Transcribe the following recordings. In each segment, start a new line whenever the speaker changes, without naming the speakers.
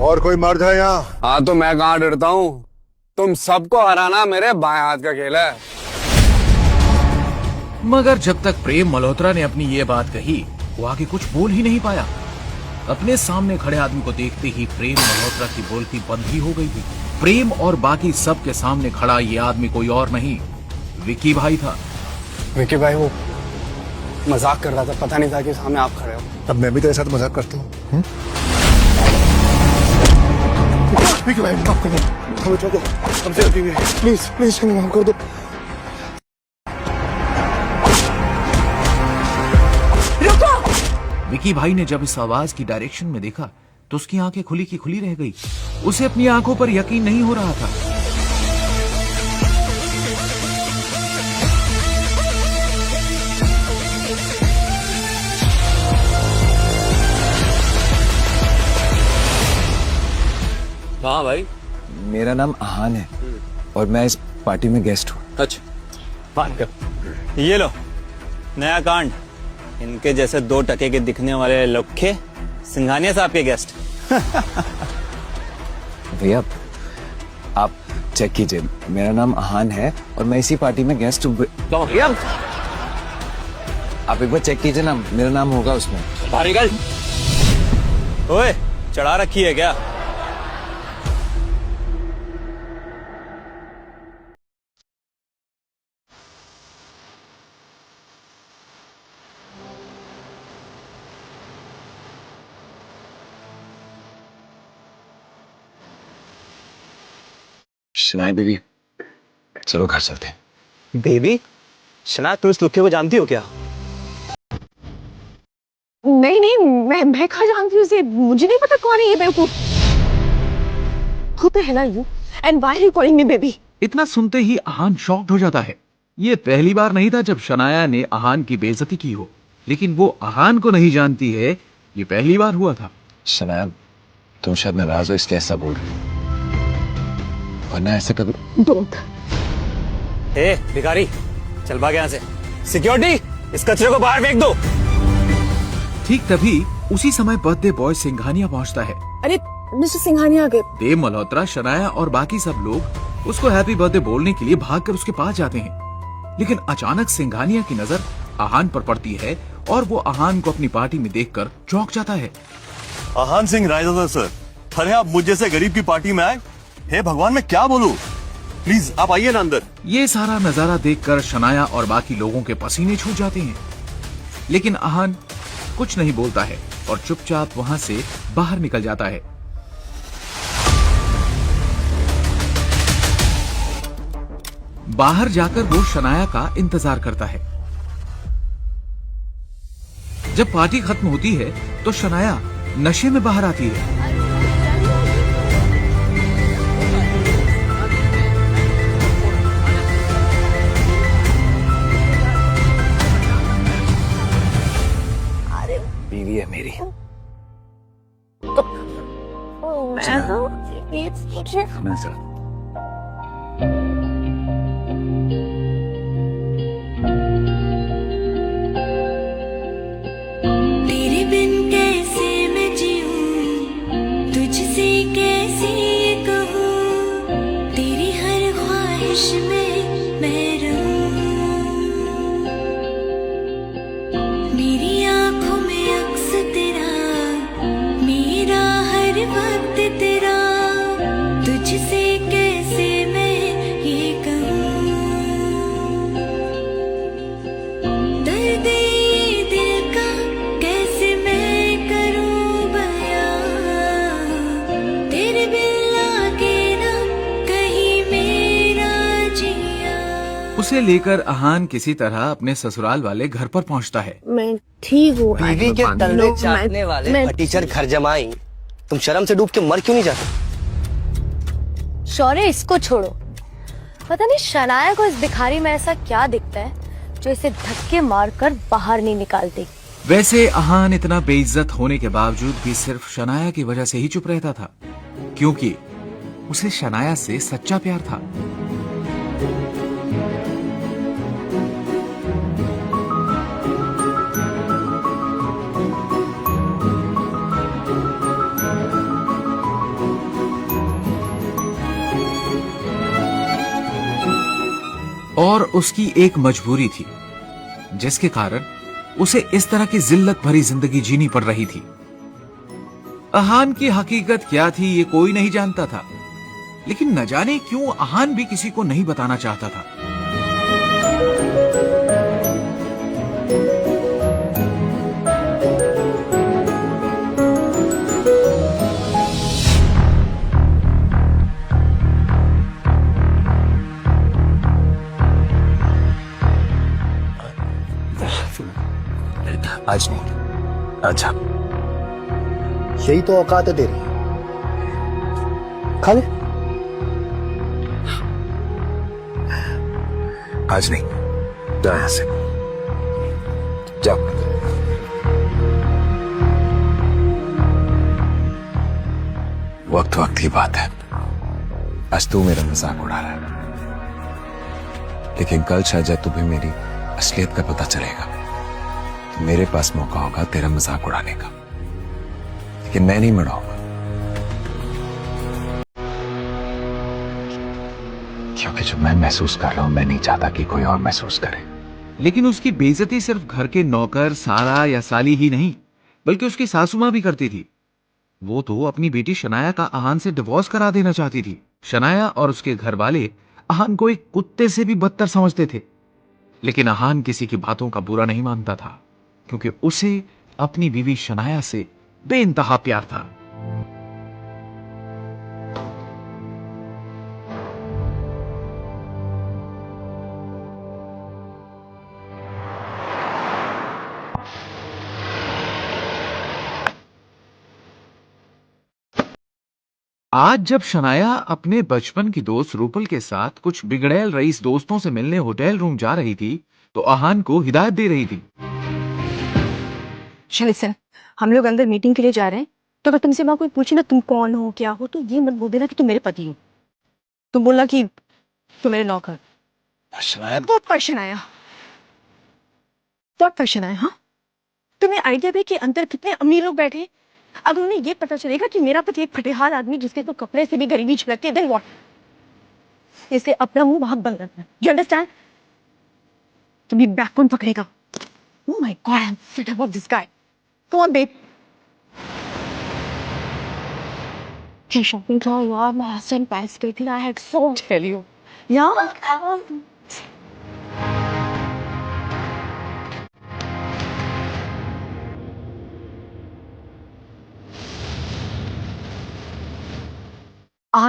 और कोई मर्द है यहाँ?
हाँ तो मैं कहाँ डरता हूँ। तुम सबको हराना मेरे बाएं हाथ का खेल है।
मगर जब तक प्रेम मल्होत्रा ने अपनी ये बात कही, वो आगे कुछ बोल ही नहीं पाया। अपने सामने खड़े आदमी को देखते ही प्रेम मल्होत्रा की बोलती बंद ही हो गई थी। प्रेम और बाकी सब के सामने खड़ा ये आदमी कोई और नहीं, विकी भाई था।
विकी भाई वो मजाक कर रहा था, पता नहीं था कि सामने आप खड़े हो।
अब मैं भी तेरे साथ मजाक करता हूँ। विकी भाई माफ कर दो, हमें छोड़ दो, हमसे गलती हुई है, प्लीज प्लीज हमें माफ कर दो।
विकी भाई ने जब इस आवाज की डायरेक्शन में देखा तो उसकी आंखें खुली की खुली रह गई। उसे अपनी आंखों पर यकीन नहीं हो रहा था।
हाँ भाई,
मेरा नाम आहान है और मैं इस पार्टी में गेस्ट हूँ।
अच्छा, ये लो नया कांड। इनके जैसे 2 टके के दिखने वाले लौखे सिंघानिया साहब के गेस्ट।
भैया आप चेक कीजिए, मेरा नाम आहान है और मैं इसी पार्टी में गेस्ट हूँ। आप एक बार चेक कीजिए ना, मेरा नाम होगा उसमें।
बाहर निकल। ओए, चढ़ा रखी है क्या?
शनाई बेबी, चलो घर चलते हैं।
बेबी? शना, तुम इस लुक्के को जानती हो क्या?
नहीं नहीं, मैं कहाँ जानती हूँ उसे। मुझे नहीं पता कौन है ये बेवकूफ। Who the hell are you? And why are you calling me baby?
इतना सुनते ही आहान शॉक्ड हो जाता है। ये पहली बार नहीं था जब शनाया ने आहान की बेइज्जती की हो, लेकिन वो आहान को नहीं जानती है, ये पहली बार हुआ था।
शनाया, तुम शायद नाराज हो इसलिए ऐसा बोल रही हो, वरना ऐसा कभी।
Don't.
ए, भिखारी, चल भाग यहाँ से। सिक्योरिटी, इस कचरे को बाहर फेंक दो।
ठीक तभी उसी समय बर्थडे बॉय सिंघानिया पहुंचता है।
अरे मिस्टर सिंघानिया आ गए।
देव मल्होत्रा, शनाया और बाकी सब लोग उसको हैप्पी बर्थडे बोलने के लिए भागकर उसके पास जाते हैं, लेकिन अचानक सिंघानिया की नजर आहान पर पड़ती है और वो आहान को अपनी पार्टी में देखकर चौंक जाता है।
आहान सिंह रायजादा सर, अरे आप मुझ जैसे गरीब की पार्टी में आए? हे भगवान, मैं क्या बोलूं? प्लीज आप आइए ना अंदर।
ये सारा नजारा देखकर शनाया और बाकी लोगों के पसीने छूट जाते हैं, लेकिन आहान कुछ नहीं बोलता है और चुपचाप वहां से बाहर निकल जाता है। बाहर जाकर वो शनाया का इंतजार करता है। जब पार्टी खत्म होती है तो शनाया नशे में बाहर आती है।
बीवी है मेरी। मैं सर
तेरे बिन कैसे मैं जीऊं, तुझसे कैसे ये कहूँ, तेरी हर ख्वाहिश में मैं रहूं। मेरी आंखों में अक्स तेरा, मेरा हर वक्त तेरा, तुझसे कैसे मैं ये कहूँ। दर्द ये दिल का कैसे मैं करूँ बयां, तेरे बिन लागे ना कहीं मेरा जिया।
उसे लेकर आहान किसी तरह अपने ससुराल वाले घर पर पहुंचता है।
मैं ठीक हूँ।
बीवी के तलवे चाटने वाले टीचर घर जमाई, तुम शर्म से डूब के मर क्यों नहीं जाते?
शौर्य, इसको छोड़ो। पता नहीं शनाया को इस भिखारी में ऐसा क्या दिखता है जो इसे धक्के मारकर बाहर नहीं निकालती।
वैसे आहान इतना बेइज्जत होने के बावजूद भी सिर्फ शनाया की वजह से ही चुप रहता था, क्योंकि उसे शनाया से सच्चा प्यार था। और उसकी एक मजबूरी थी जिसके कारण उसे इस तरह की जिल्लत भरी जिंदगी जीनी पड़ रही थी। अहान की हकीकत क्या थी ये कोई नहीं जानता था, लेकिन न जाने क्यों अहान भी किसी को नहीं बताना चाहता था।
आज नहीं, अच्छा
यही तो औकात है तेरी। खा ले।
आज नहीं, जा यहां से, जाओ। वक्त वक्त की बात है। आज तू मेरा मजाक उड़ा रहा है, लेकिन कल शायद जब तुम्हें मेरी असलियत का पता चलेगा तो मेरे पास मौका होगा तेरा मजाक उड़ाने का, लेकिन मैं नहीं मनाऊंगा, क्योंकि जो मैं महसूस कर रहा हूं मैं नहीं चाहता कि कोई और महसूस करे।
लेकिन उसकी बेइज्जती सिर्फ घर के नौकर, सारा या साली ही नहीं, बल्कि उसकी सासू मां भी करती थी। वो तो अपनी बेटी शनाया का अहान से डिवोर्स करा देना चाहती थी। शनाया और उसके घर वाले अहान को एक कुत्ते से भी बदतर समझते थे, लेकिन अहान किसी की बातों का बुरा नहीं मानता था, क्योंकि उसे अपनी बीवी शनाया से बेइंतहा प्यार था। आज जब शनाया अपने बचपन की दोस्त रूपल के साथ कुछ बिगड़ैल रईस दोस्तों से मिलने होटल रूम जा रही थी, तो अहान को हिदायत दे रही थी।
लिसन, हम लोग अंदर मीटिंग के लिए जा रहे हैं, तो अगर तुमसे वहां कोई पूछे ना तुम कौन हो क्या हो, तो ये मत बोल देना कि तुम मेरे पति हो। तुम बोलना कि तुम मेरे नौकर। बहुत फैशन आया, बहुत फैशन आया। हाँ, तुम्हें आइडिया भी कि अंदर कितने अमीर लोग बैठे। अगर उन्हें ये पता चलेगा कि मेरा पति एक फटेहाल आदमी जिसके तो कपड़े से भी गरीबी झलकती है, देन व्हाट? इसे अपना मुंह वहां बंद रखना। You understand? तुम्हें बैकबोन पकड़ेगा। Oh my God, I'm fed up of this guy. Come on, babe. Okay, shopping to यार, मैं हसन पैस गई थी. I had so tell you. Yeah.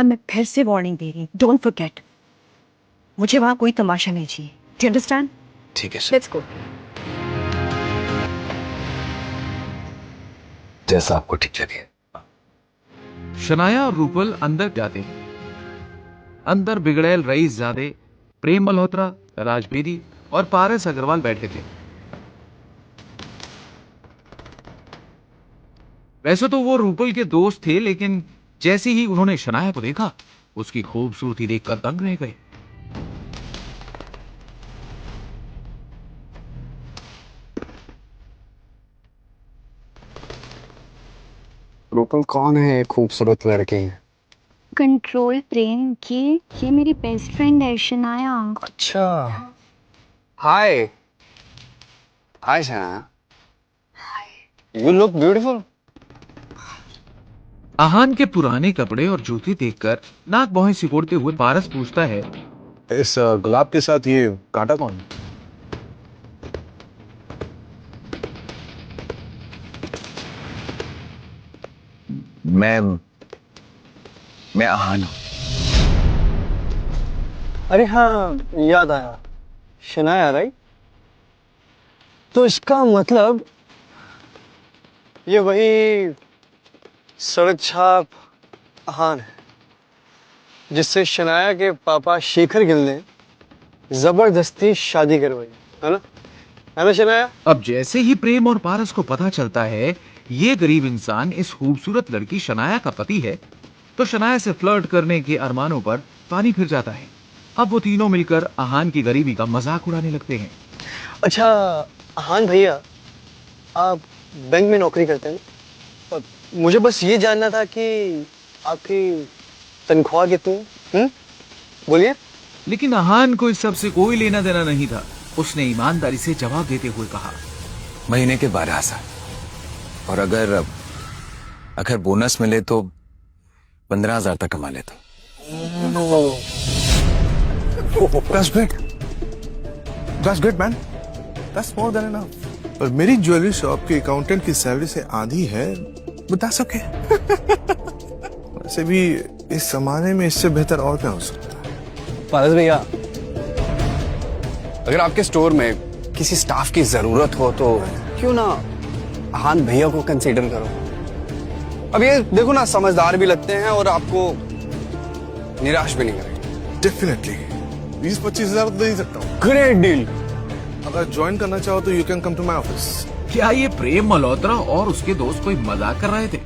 मैं फिर से वार्निंग दे रही हूँ. Don't forget. मुझे वहाँ कोई तमाशा नहीं चाहिए. Do you understand?
ठीक है सर,
Let's go.
जैसा आपको ठीक लगे।
शनाया और रूपल अंदर जाते हैं। अंदर बिगड़ैल रईस ज़ादे, प्रेम मल्होत्रा, राजबेरी और पारस अग्रवाल बैठे थे। वैसे तो वो रूपल के दोस्त थे, लेकिन जैसे ही उन्होंने शनाया को देखा, उसकी खूबसूरती देखकर दंग रह गए।
रूपल कौन है खूबसूरत लड़की?
कंट्रोल प्रेम की, ये मेरी बेस्ट फ्रेंड है शनाया।
अच्छा, हाय हाय Shanaya, you look beautiful.
Ahaan के पुराने कपड़े और जूते देखकर नाक भौहें सिकोड़ते हुए पारस पूछता है,
इस गुलाब के साथ ये कांटा कौन?
मैं अहान हूं।
अरे हाँ, याद आया, शनाया राइट? तो इसका मतलब ये वही सड़क छाप अहान है जिससे शनाया के पापा शेखर गिल ने जबरदस्ती शादी करवाई, है ना शनाया?
अब जैसे ही प्रेम और पारस को पता चलता है ये गरीब इंसान इस खूबसूरत लड़की शनाया का पति है, तो शनाया से फ्लर्ट करने के अरमानों पर पानी फिर जाता है। अब वो तीनों मिलकर अहान की गरीबी का मजाक उड़ाने लगते हैं।
अच्छा अहान भैया, आप बैंक में नौकरी करते हैं? मुझे बस ये जानना था कि आपकी तनख्वाह कितनी है? बोलिए।
लेकिन अहान को इस सब से कोई लेना देना नहीं था। उसने ईमानदारी से जवाब देते हुए कहा,
महीने के 12,000 और अगर बोनस मिले तो 15,000 तक कमा लेता।
That's great. That's great, man. That's more than enough. पर मेरी ज्वेलरी शॉप के अकाउंटेंट की सैलरी से आधी है, but that's okay. वैसे भी इस जमाने में इससे बेहतर और क्या हो सकता है?
पारस भैया, अगर आपके स्टोर में किसी स्टाफ की जरूरत हो तो क्यों ना अहान भैया को कंसीडर करो। अब ये देखो ना, समझदार भी लगते हैं और आपको निराश भी नहीं करेंगे।
Definitely. 20-25,000 तो दे ही सकता हूँ।
Great deal.
अगर ज्वाइन करना चाहो तो you can come to my office.
क्या ये प्रेम मल्होत्रा और उसके दोस्त कोई मजाक कर रहे थे?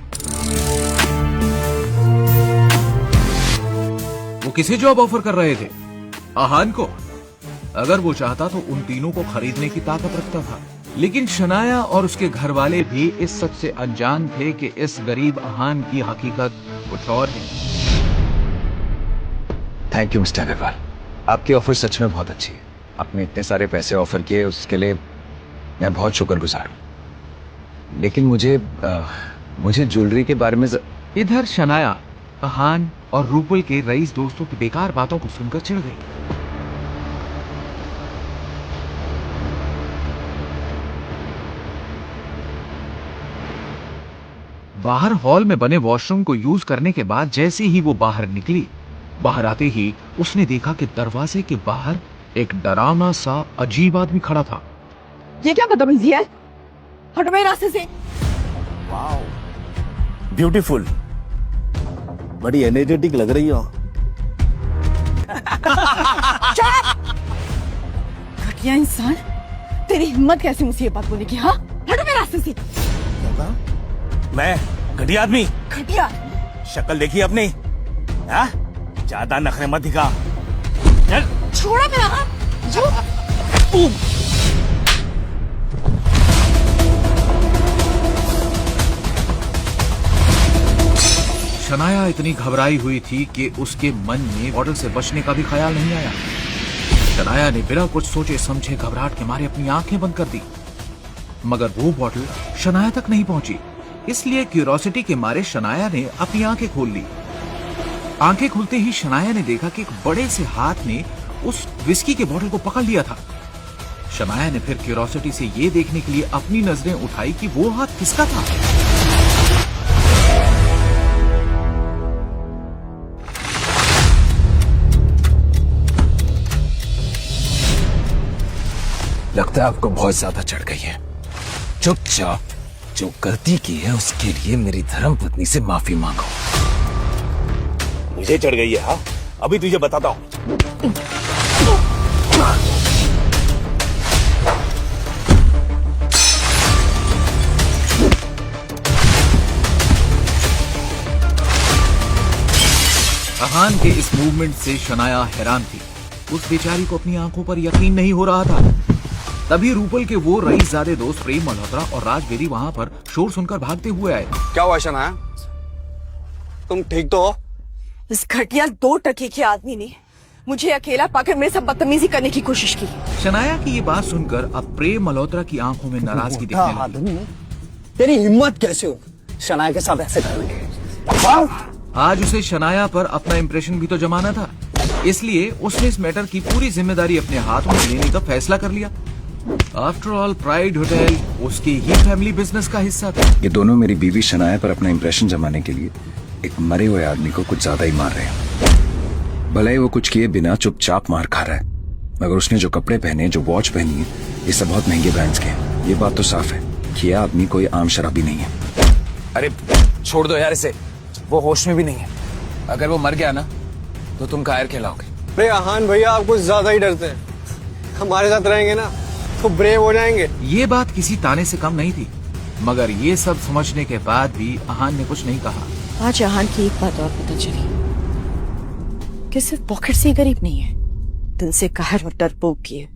वो किसे जॉब ऑफर कर रहे थे? अहान को। अगर वो चाहता तो उन तीनों को खरीदने की ताकत रखता था, लेकिन शनाया और उसके घर वाले भी इस सच से अनजान थे कि इस गरीब अहान की हकीकत कुछ और है।
थैंक यू मिस्टर अग्रवाल, आपकी ऑफर सच में बहुत अच्छी है। आपने इतने सारे पैसे ऑफर किए, उसके लिए मैं बहुत शुक्रगुजार हूँ। लेकिन मुझे ज्वेलरी के बारे में
इधर शनाया अहान और रूपल के रईस दोस्तों की बेकार बातों को सुनकर चिढ़ गई। बाहर हॉल में बने वॉशरूम को यूज करने के बाद जैसे ही वो बाहर निकली, बाहर आते ही उसने देखा कि दरवाजे के बाहर एक डरावना सा अजीब आदमी खड़ा था।
ये क्या बदतमीजी है? हटो मेरे रास्ते से।
ब्यूटीफुल, बड़ी एनर्जेटिक लग रही हो।
घटिया इंसान, तेरी हिम्मत कैसे मुझसे ये बात बोलने की? हाँ, हटो मेरे रास्ते से।
मैं घटिया आदमी?
घटिया?
शक्ल देखी अपनी? हाँ? ज्यादा नखरे मत दिखा। चल।
छोड़ा मेरा हाथ।
शनाया इतनी घबराई हुई थी कि उसके मन में बॉटल से बचने का भी ख्याल नहीं आया। शनाया ने बिना कुछ सोचे समझे घबराहट के मारे अपनी आंखें बंद कर दी, मगर वो बॉटल शनाया तक नहीं पहुंची। इसलिए क्यूरोसिटी के मारे शनाया ने अपनी आंखें खोल ली। आंखें खुलते ही शनाया ने देखा कि एक बड़े से हाथ ने उस विस्की के बॉटल को पकड़ लिया था। शनाया ने फिर क्यूरोसिटी से ये देखने के लिए अपनी नजरें उठाई कि वो हाथ किसका था।
लगता है आपको बहुत ज्यादा चढ़ गई है। चुपचाप जो गलती की है उसके लिए मेरी धर्मपत्नी से माफी मांगो।
मुझे चढ़ गई है? हाँ, अभी तुझे बताता हूँ।
अहान के इस मूवमेंट से शनाया हैरान थी। उस बेचारी को अपनी आंखों पर यकीन नहीं हो रहा था। तभी रूपल के वो रईसजादे दोस्त प्रेम मल्होत्रा और राजबेरी वहां पर शोर सुनकर भागते हुए आए।
क्या हुआ शनाया? तुम ठीक तो हो?
इस घटिया 2 टके के आदमी ने मुझे अकेला पाकर मेरे साथ बदतमीजी करने की कोशिश की।
शनाया की ये बात सुनकर अब प्रेम मल्होत्रा की आंखों में नाराजगी दिखने लगी।
तेरी हिम्मत कैसे हो शनाया के साथ ऐसे करने?
आज उसे शनाया पर अपना इंप्रेशन भी तो जमाना था, इसलिए उसने इस मैटर की पूरी जिम्मेदारी अपने हाथों में लेने का फैसला कर लिया। आफ्टर ऑल प्राइड होटल उसकी ही फैमिली बिजनेस का हिस्सा था।
ये दोनों मेरी बीवी शनाया पर अपना इंप्रेशन जमाने के लिए एक मरे हुए आदमी को कुछ ज्यादा ही मार रहे हैं। भले ही वो कुछ किए बिना चुपचाप मार खा रहा है, मगर उसने जो कपड़े पहने, जो वॉच पहनी है, ये सब बहुत महंगे ब्रांड्स के हैं। ये बात तो साफ है कि यह आदमी कोई आम शराबी नहीं है। अरे छोड़ दो यार इसे, वो होश में भी नहीं है। अगर वो मर गया ना तो तुम कायर कहलाओगे।
अरे अहान भैया, आप कुछ ज्यादा ही डरते हैं। हमारे साथ रहेंगे ना तो ब्रेव हो जाएंगे। ये
बात किसी ताने से कम नहीं थी, मगर ये सब समझने के बाद भी अहान ने कुछ नहीं कहा।
आज अहान की एक बात और पता चली कि सिर्फ पॉकेट से ही गरीब नहीं है, दिल से कहर और डरपोक भी है।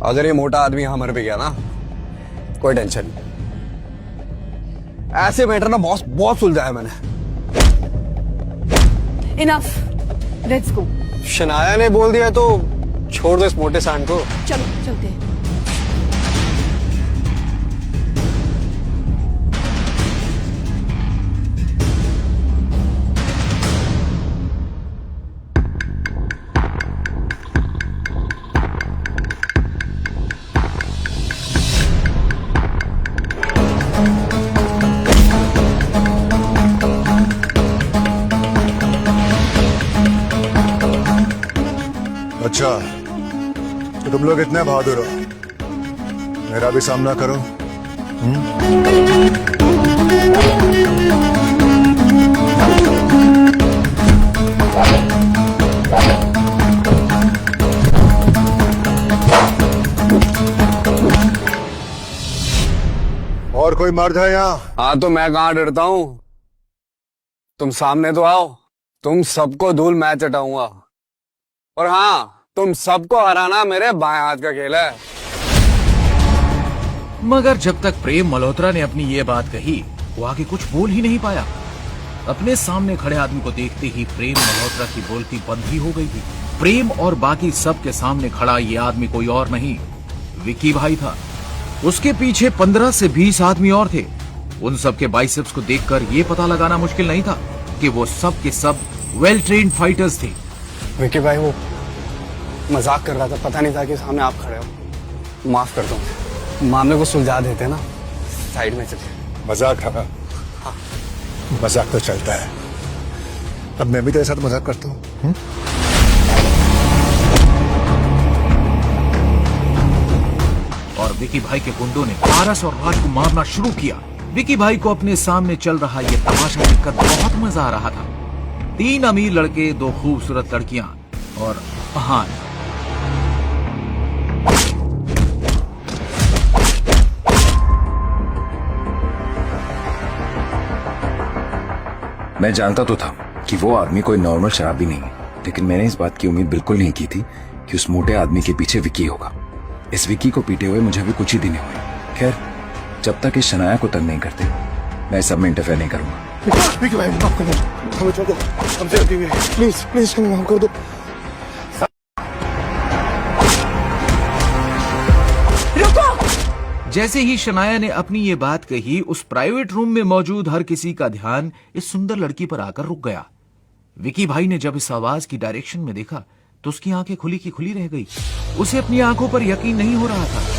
अगर ये मोटा आदमी यहाँ मर भी गया ना, कोई टेंशन नहीं। ऐसे मैटर ना बहुत सुलझाया है मैंने।
Enough, let's go.
शनाया ने बोल दिया तो छोड़ दो इस मोटे सांड को।
चलो चलते हैं।
अच्छा तो तुम लोग इतने बहादुर हो, मेरा भी सामना करो। और कोई मर्द है यहाँ?
हाँ तो मैं कहाँ डरता हूँ, तुम सामने तो आओ, तुम सबको धूल मैं चटाऊंगा। और हाँ, तुम सबको हराना मेरे बाएं हाथ का खेल है।
मगर जब तक प्रेम मल्होत्रा ने अपनी ये बात कही, वो आगे कुछ बोल ही नहीं पाया। अपने सामने खड़े आदमी को देखते ही प्रेम मल्होत्रा की बोलती बंद ही हो गई थी। प्रेम और बाकी सब के सामने खड़ा ये आदमी कोई और नहीं, विकी भाई था। उसके पीछे 15 से 20 आदमी और थे। उन सब के बाइसेप्स को देखकर ये पता लगाना मुश्किल नहीं था कि वो सब के सब वेल ट्रेन्ड फाइटर्स थे।
विकी भाई वो मजाक कर रहा था, पता नहीं था कि सामने आप खड़े हो। माफ कर दो, मामले को सुलझा देते ना, साइड में चलिए।
मजाक था? हाँ। मजाक तो चलता है, अब मैं भी तेरे साथ मजाक करता हूँ।
और विकी भाई के गुंडों ने पारस और राज को मारना शुरू किया। विकी भाई को अपने सामने चल रहा ये तमाशा देखकर बहुत मजा आ रहा था। 3 अमीर लड़के, 2 खूबसूरत लड़कियां और अहान।
मैं जानता तो था कि वो आदमी कोई नॉर्मल शराबी नहीं है, लेकिन मैंने इस बात की उम्मीद बिल्कुल नहीं की थी कि उस मोटे आदमी के पीछे विकी होगा। इस विकी को पीटे हुए मुझे अभी कुछ ही दिन हुए। खैर, जब तक इस शनाया को तंग नहीं करते, मैं सब में इंटरफेयर नहीं करूंगा।
विकी भाई माफ कर दो, हमें छोड़ दो, हमसे गलती हुई है, प्लीज प्लीज हमें माफ कर दो।
जैसे ही शनाया ने अपनी ये बात कही, उस प्राइवेट रूम में मौजूद हर किसी का ध्यान इस सुंदर लड़की पर आकर रुक गया। विकी भाई ने जब इस आवाज की डायरेक्शन में देखा तो उसकी आंखें खुली की खुली रह गई। उसे अपनी आंखों पर यकीन नहीं हो रहा था।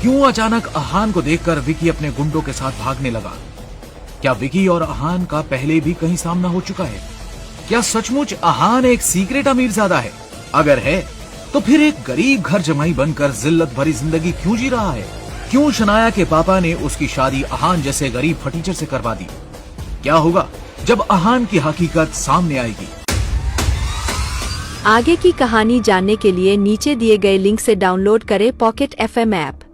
क्यों अचानक अहान को देखकर विकी अपने गुंडों के साथ भागने लगा? क्या विकी और अहान का पहले भी कहीं सामना हो चुका है? क्या सचमुच अहान एक सीक्रेट अमीरजादा है? अगर है तो फिर एक गरीब घर जमाई बनकर जिल्लत भरी जिंदगी क्यों जी रहा है? क्यों शनाया के पापा ने उसकी शादी अहान जैसे गरीब फटीचर से करवा दी? क्या होगा जब अहान की हकीकत सामने आएगी?
आगे की कहानी जानने के लिए नीचे दिए गए लिंक से डाउनलोड करें पॉकेट FM ऐप।